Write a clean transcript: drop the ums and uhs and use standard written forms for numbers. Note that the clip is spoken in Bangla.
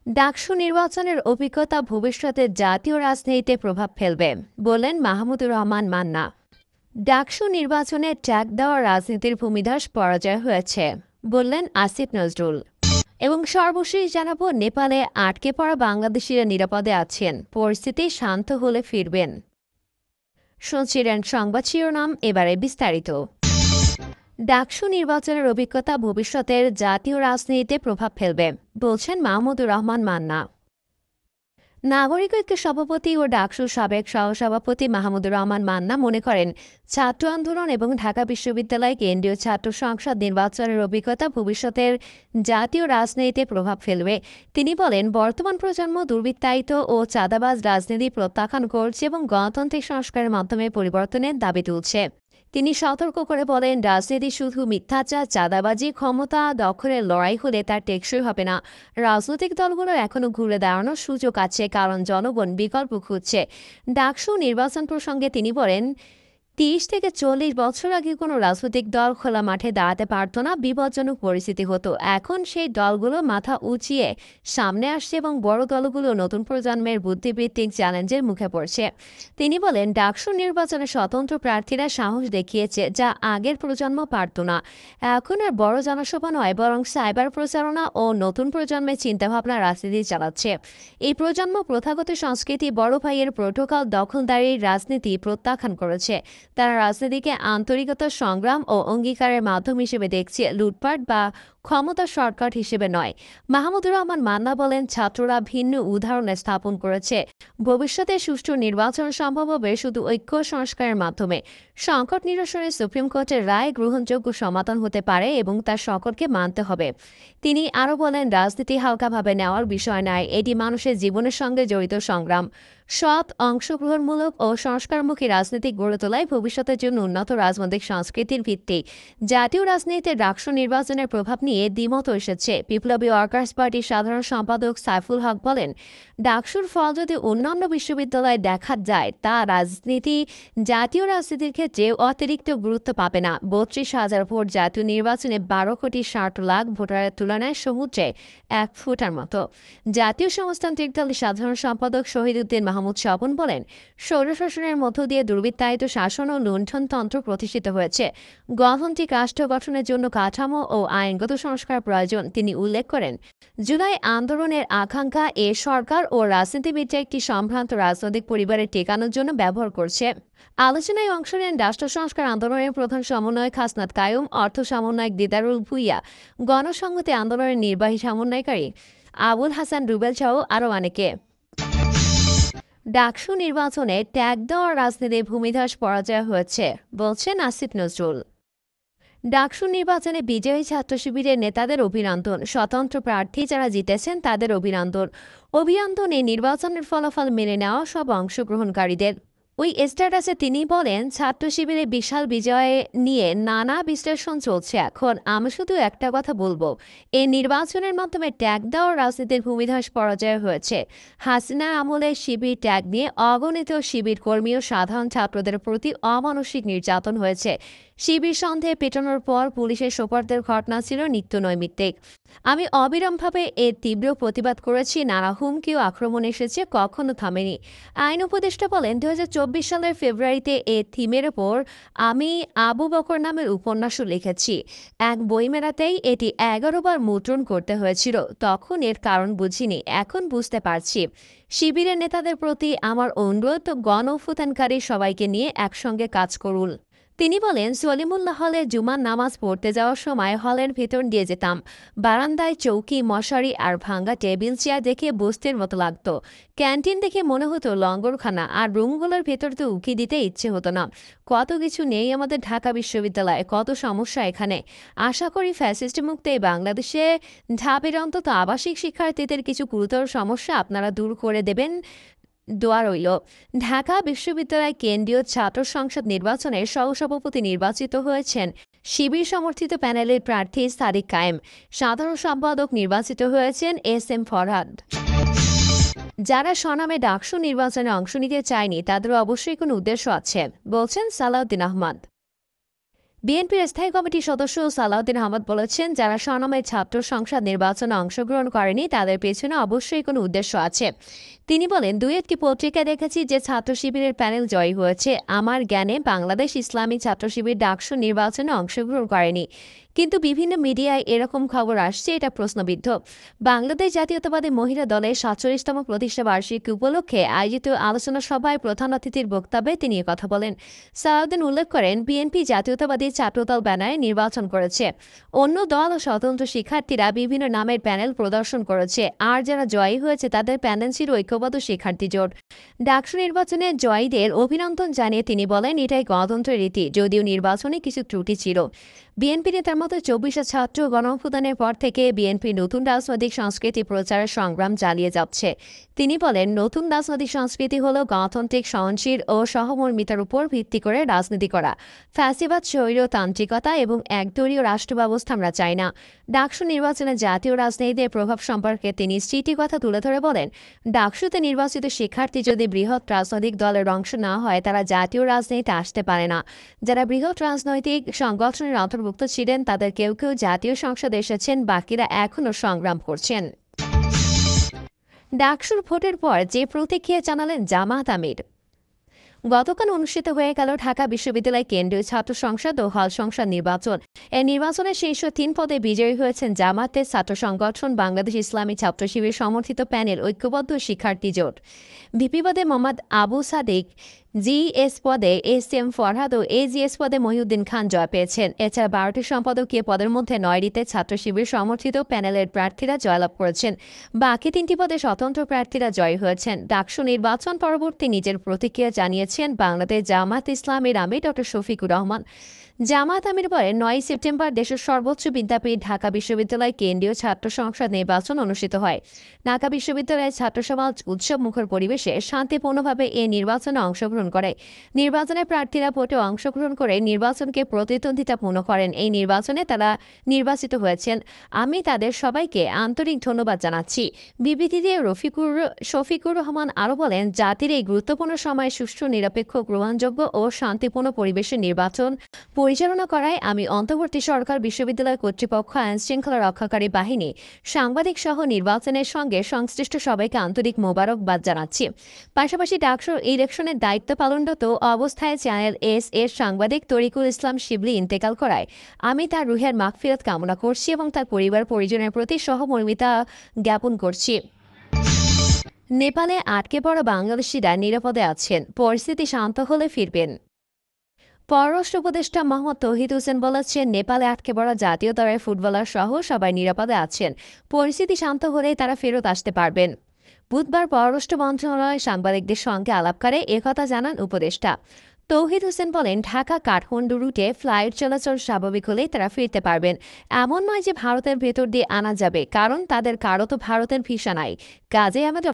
ডাকসু নির্বাচনের অভিজ্ঞতা ভবিষ্যতে জাতীয় রাজনীতিতে প্রভাব ফেলবে বললেন মাহমুদুর রহমান মান্না। ডাকসু নির্বাচনে ট্যাগ দেওয়া রাজনীতির ভূমিধস পরাজয় হয়েছে বললেন আসিফ নজরুল। এবং সর্বশেষ জানাবো, নেপালে আটকে পড়া বাংলাদেশিরা নিরাপদে আছেন, পরিস্থিতি শান্ত হলে ফিরবেন। শুনছিলেন সংবাদ শিরোনাম, এবারে বিস্তারিত। ডাকসু নির্বাচনের অভিজ্ঞতা ভবিষ্যতের জাতীয় রাজনীতিতে প্রভাব ফেলবে বলছেন মাহমুদুর রহমান মান্না। নাগরিক ঐক্য সভাপতি ও ডাকসুর সাবেক সহসভাপতি মাহমুদুর রহমান মান্না মনে করেন, ছাত্র আন্দোলন এবং ঢাকা বিশ্ববিদ্যালয় কেন্দ্রীয় ছাত্র সংসদ নির্বাচনের অভিজ্ঞতা ভবিষ্যতের জাতীয় রাজনীতিতে প্রভাব ফেলবে। তিনি বলেন, বর্তমান প্রজন্ম দুর্বৃত্তায়িত ও চাঁদাবাজ রাজনীতি প্রত্যাখ্যান করছে এবং গণতান্ত্রিক সংস্কারের মাধ্যমে পরিবর্তনের দাবি তুলছে। তিনি সতর্ক করে বলেন, রাজনীতি শুধু মিথ্যাচার, চাঁদাবাজি, ক্ষমতা দখলের লড়াই হলে তার টেকসই হবে না। রাজনৈতিক দলগুলোর এখনও ঘুরে দাঁড়ানোর সুযোগ আছে, কারণ জনগণ বিকল্প খুঁজছে। ডাকসু নির্বাচন প্রসঙ্গে তিনি বলেন, ৩০ থেকে ৪০ বছর আগে কোনো রাজনৈতিক দল খোলা মাঠে দাঁড়াতে পারত না, বিপজ্জনক পরিস্থিতি হতো। এখন সেই দলগুলো মাথা উঁচিয়ে সামনে আসছে এবং বড় দলগুলো নতুন প্রজন্মের বুদ্ধিবৃত্তিক চ্যালেঞ্জের মুখে পড়ছে। তিনি বলেন, ডাকসু নির্বাচনে স্বতন্ত্র প্রার্থীরা সাহস দেখিয়েছে, যা আগের প্রজন্ম পারত না। এখন আর বড় জনসভা নয়, বরং সাইবার প্রচারণা ও নতুন প্রজন্মের চিন্তাভাবনা রাজনীতি চালাচ্ছে। এই প্রজন্ম প্রথাগত সংস্কৃতি, বড় ভাইয়ের প্রোটোকল, দখলদারির রাজনীতি প্রত্যাখ্যান করেছে। তারা রাজনীতিকে আন্তরিকতা, সংগ্রাম ও অঙ্গীকারের মাধ্যম হিসেবে দেখছে, লুটপাট বা ক্ষমতা শর্টকাট হিসেবে নয়। মাহমুদুর রহমান মান্না বলেন, ছাত্ররা ভিন্ন উদাহরণ স্থাপন করেছে। ভবিষ্যতে সুষ্ঠু নির্বাচন সম্ভব হবে শুধু ঐক্য সংস্কারের মাধ্যমে। সংকট নিরসনে সুপ্রিম কোর্টের রায় গ্রহণযোগ্য সমাধান হতে পারে এবং তা সকলকে মানতে হবে। তিনি আরও বলেন, রাজনীতি হালকাভাবে নেওয়ার বিষয় নয়, এটি মানুষের জীবনের সঙ্গে জড়িত সংগ্রাম। সৎ, অংশগ্রহণমূলক ও সংস্কারমুখী রাজনীতি গড়ে তোলায় ভবিষ্যতের জন্য উন্নত রাজনৈতিক সংস্কৃতির ভিত্তি। জাতীয় রাজনীতিতে ডাকসু নির্বাচনের প্রভাব নিয়ে দ্বিমত এসেছে। বিপ্লবী ওয়ার্কার্স পার্টির সাধারণ সম্পাদক সাইফুল হক বলেন, ডাকসুর ফল যদি অন্যান্য বিশ্ববিদ্যালয়ে দেখা যায়, তা জাতীয় রাজনীতির ক্ষেত্রে অতিরিক্ত গুরুত্ব পাবে না। ৩২,০০০ ভোট জাতীয় নির্বাচনে ১২,৬০,০০,০০০ ভোটারের তুলনায় সমুদ্রে এক ফুটার মতো। জাতীয় সমাজতান্ত্রিক দলের সাধারণ সম্পাদক শহীদ উদ্দিন মাহমুদ স্বপন বলেন, স্বৈরশাসনের মধ্য দিয়ে দুর্বৃত্তায়িত শাসন ও লুণ্ঠনতন্ত্র প্রতিষ্ঠিত হয়েছে। গণতান্ত্রিক রাষ্ট্র গঠনের জন্য কাঠামো ও আইনগত সংস্কার প্রয়োজন। তিনি উল্লেখ করেন, জুলাই আন্দোলনের আকাঙ্ক্ষা এ সরকার ও রাজনীতিবিদরা একটি সম্ভ্রান্ত রাজনৈতিক পরিবারের টেকানোর জন্য ব্যবহার করছে। আলোচনায় অংশ নেন রাষ্ট্র সংস্কার আন্দোলনের প্রধান সমন্বয়ক হাসনাত কায়ুম, অর্থ সমন্বয়ক দিদারুল ভুইয়া, গণসংহতি আন্দোলনের নির্বাহী সমন্বয়কারী আবুল হাসান রুবেল সহ আরও অনেকে। ডাকসু নির্বাচনে ট্যাগ দেওয়ার রাজনীতির ভূমিধস পরাজয় হয়েছে বলছেন আসিফ নজরুল। ডাকসু নির্বাচনে বিজয়ী ছাত্র শিবিরের নেতাদের অভিনন্দন, স্বতন্ত্র প্রার্থী যারা জিতেছেন তাদের অভিনন্দন এই নির্বাচনের ফলাফল মেনে নেওয়া সব অংশগ্রহণকারীদের। ওই স্ট্যাটাসে তিনি বলেন, ছাত্র শিবিরে বিশাল বিজয় নিয়ে নানা বিশ্লেষণ চলছে। এখন আমি শুধু একটা কথা বলবো, এই নির্বাচনের মাধ্যমে ট্যাগ দেওয়ার রাজনীতির ভূমিধস পরাজয় হয়েছে। হাসিনার আমলে শিবির ট্যাগ নিয়ে অগণিত শিবির কর্মী ও সাধারণ ছাত্রদের প্রতি অমানসিক নির্যাতন হয়েছে। শিবির সন্দেহে পেটানোর পর পুলিশের সোপর্দের ঘটনা ছিল নিত্যনৈমিত্তিক। আমি অবিরামভাবে এর তীব্র প্রতিবাদ করেছি। নানা হুমকি ও আক্রমণ এসেছে, কখনো থামেনি। আইন উপদেষ্টা বলেন, ২০২৪ সালের ফেব্রুয়ারিতে এ থিমের ওপর আমি আবু বকর নামের উপন্যাসও লিখেছি। এক বইমেলাতেই এটি ১১ বার মুদ্রণ করতে হয়েছিল। তখন এর কারণ বুঝিনি, এখন বুঝতে পারছি। শিবিরের নেতাদের প্রতি আমার অনুরোধ, গণ অভ্যুত্থানকারী সবাইকে নিয়ে একসঙ্গে কাজ করুন। তিনি বলেন, সলিমুল্লাহ হলে জুমার নামাজ পড়তে যাওয়ার সময় হলের ভেতর দিয়ে যেতাম। বারান্দায় চৌকি, মশারি আর ভাঙ্গা টেবিল চেয়ার দেখে বস্তির মতো লাগতো। ক্যান্টিন দেখে মনে হতো লঙ্গরখানা, আর রুমগুলোর ভেতর তো উকি দিতে ইচ্ছে হতো না। কত কিছু নেই আমাদের ঢাকা বিশ্ববিদ্যালয়ে, কত সমস্যা এখানে। আশা করি ফ্যাসিস্ট মুক্ত এই বাংলাদেশে ঢাবের অন্তত আবাসিক শিক্ষার্থীদের কিছু গুরুতর সমস্যা আপনারা দূর করে দেবেন। দোয়া রইল। ঢাকা বিশ্ববিদ্যালয় কেন্দ্রীয় ছাত্র সংসদ নির্বাচনের সহসভাপতি নির্বাচিত হয়েছেন শিবির সমর্থিত প্যানেলের প্রার্থী সাদিক কায়েম। সাধারণ সম্পাদক নির্বাচিত হয়েছেন এস.এম. ফরহাদ। যারা স্বনামে ডাকসু নির্বাচনে অংশ নিতে চায়নি, তাদের অবশ্যই কোনো উদ্দেশ্য আছে বলছেন সালাউদ্দিন আহমদ। বিএনপির স্থায়ী কমিটির সদস্য সালাউদ্দিন আহমদ বলেছেন, যারা স্বনামে ছাত্র সংসদ নির্বাচনে অংশগ্রহণ করেনি তাদের পেছনে অবশ্যই কোনো উদ্দেশ্য আছে। তিনি বলেন, দুই একটি পত্রিকায় দেখেছি যে ছাত্র শিবিরের প্যানেল জয়ী হয়েছে। আমার জ্ঞানে বাংলাদেশ ইসলামী ছাত্র শিবির ডাকসু নির্বাচনে অংশগ্রহণ করেনি, কিন্তু বিভিন্ন মিডিয়ায় এরকম খবর আসছে, এটা প্রশ্নবিদ্ধ। বাংলাদেশ জাতীয়তাবাদী মহিলা দলের ৪৭তম প্রতিষ্ঠা বার্ষিকী উপলক্ষে আয়োজিত আলোচনা সভায় প্রধান অতিথির বক্তব্যে তিনি কথা বলেন। সালাউদ্দিন উল্লেখ করেন, বিএনপি জাতীয়তাবাদী ছাত্রদল ব্যানারে নির্বাচন করেছে। অন্য দল ও স্বতন্ত্র শিক্ষার্থীরা বিভিন্ন নামের প্যানেল প্রদর্শন করেছে, আর যারা জয়ী হয়েছে তাদের প্যানেল ছিল ঐক্যবদ্ধ শিক্ষার্থী জোট। ডাকসু নির্বাচনে জয়ীদের অভিনন্দন জানিয়ে তিনি বলেন, এটাই গণতন্ত্রের রীতি, যদিও নির্বাচনে কিছু ত্রুটি ছিল। বিএনপি নেতার মতো ২৪শে ছাত্র গণঅভ্যুত্থানের পর থেকে বিএনপি নতুন রাজনৈতিক সংস্কৃতি প্রচারের সংগ্রাম চালিয়ে যাচ্ছে। তিনি বলেন, নতুন রাজনৈতিক সংস্কৃতি হল গণতান্ত্রিক, সহনশীল ও সহমর্মিতার উপর ভিত্তি করে রাজনীতি করা। ফ্যাসিবাদ, স্বৈরতান্ত্রিকতা এবং একদলীয় রাষ্ট্র ব্যবস্থা আমরা চাই না। ডাকসু নির্বাচনে জাতীয় রাজনীতির প্রভাব সম্পর্কে তিনি কথা তুলে ধরে বলেন, ডাকসুতে নির্বাচিত শিক্ষার্থী যদি বৃহৎ রাজনৈতিক দলের অংশ না হয়, তারা জাতীয় রাজনীতিতে আসতে পারে না। যারা বৃহৎ রাজনৈতিক সংগঠনের অন্তর্ভুক্ত ছিলেন তাদের কেউ কেউ জাতীয় সংসদে এসেছেন, বাকিরা এখনও সংগ্রাম করছেন। ডাকসুর ভোটের পর যে প্রতিক্রিয়া জানালেন জামায়াত আমির। গতকাল অনুষ্ঠিত হয়ে গেল ঢাকা বিশ্ববিদ্যালয় কেন্দ্রীয় ছাত্র সংসদ ও হল সংসদ নির্বাচন। এই নির্বাচনে শীর্ষ ৩ পদে বিজয়ী হয়েছেন জামায়াতের ছাত্র সংগঠন বাংলাদেশ ইসলামী ছাত্র শিবির সমর্থিত প্যানেল ঐক্যবদ্ধ শিক্ষার্থী জোট। ভিপি পদে মোহাম্মদ আবু সাদিক, জিএস পদে এস.এম. ফরহাদ ও এজিএস পদে মহিউদ্দিন খান জয় পেয়েছেন। এছাড়া ১২টি সম্পাদকীয় পদের মধ্যে ৯টিতে ছাত্র শিবির সমর্থিত প্যানেলের প্রার্থীরা জয়লাভ করেছেন। বাকি ৩টি পদে স্বতন্ত্র প্রার্থীরা জয়ী হয়েছেন। ডাকসু নির্বাচন পরবর্তী নিজের প্রতিক্রিয়া জানিয়েছেন বাংলাদেশ জামায়াত ইসলামীর আমির ড. শফিকুর রহমান। জামায়াত আমির বলেন, ৯ সেপ্টেম্বর দেশের সর্বোচ্চ বিদ্যাপীঠ ঢাকা বিশ্ববিদ্যালয় কেন্দ্রীয় ছাত্র সংসদ নির্বাচন অনুষ্ঠিত হয়। ঢাকা বিশ্ববিদ্যালয়ের ছাত্র সমাজ উৎসব মুখর পরিবেশে শান্তিপূর্ণভাবে এ নির্বাচনে অংশগ্রহণ করে। নির্বাচনে প্রার্থীরা ভোটে অংশগ্রহণ করে নির্বাচনকে প্রতিদ্বন্দ্বিতাপূর্ণ করেন। এই নির্বাচনে তারা নির্বাচিত হয়েছেন। আমি তাদের সবাইকে আন্তরিক ধন্যবাদ জানাচ্ছি। বিবৃতি দিয়ে শফিকুর রহমান আরও বলেন, জাতির এই গুরুত্বপূর্ণ সময়ে সুষ্ঠু, নিরপেক্ষ, গ্রহণযোগ্য ও শান্তিপূর্ণ পরিবেশে নির্বাচন পরিচালনা করায় আমি অন্তর্বর্তী সরকার, বিশ্ববিদ্যালয় কর্তৃপক্ষ, আইনশৃঙ্খলা রক্ষাকারী বাহিনী, সাংবাদিক সহ নির্বাচনের সঙ্গে সংশ্লিষ্ট সবাইকে আন্তরিক মোবারকবাদ জানাচ্ছি। পাশাপাশি ডাকসু ইলেকশনের দায়িত্ব পালনরত অবস্থায় চ্যানেল এস এর সাংবাদিক তরিকুল ইসলাম শিবলি ইন্তেকাল করায় আমি তার রুহের মাগফিরাত কামনা করছি এবং তার পরিবার পরিজনের প্রতি সহমর্মিতা জ্ঞাপন করছি। নেপালে আটকে পড়া বাংলাদেশিরা নিরাপদে আছেন, পরিস্থিতি শান্ত হলে ফিরবেন। পররাষ্ট্র উপদেষ্টা মোহাম্মদ তৌহিদ হোসেন বলেছেন, নেপালে আটকে পড়া জাতীয় দলের ফুটবলার সহ সবাই নিরাপদে আছেন, পরিস্থিতি শান্ত হলেই তারা ফেরত আসতে পারবেন। বুধবার পররাষ্ট্র মন্ত্রণালয় সাংবাদিকদের সঙ্গে আলাপকারে একথা জানান উপদেষ্টা। তৌহিদ হোসেন বলেন, ঢাকা কাঠমান্ডু রুটে ফ্লাইট চলাচল স্বাভাবিক হলেই তারা ফিরতে পারবেন। এমন নয় যে ভারতের ভেতর দিয়ে আনা যাবে, কারণ তাদের কারো তো ভারতের ভিসা নাই। কাজেই আমাদের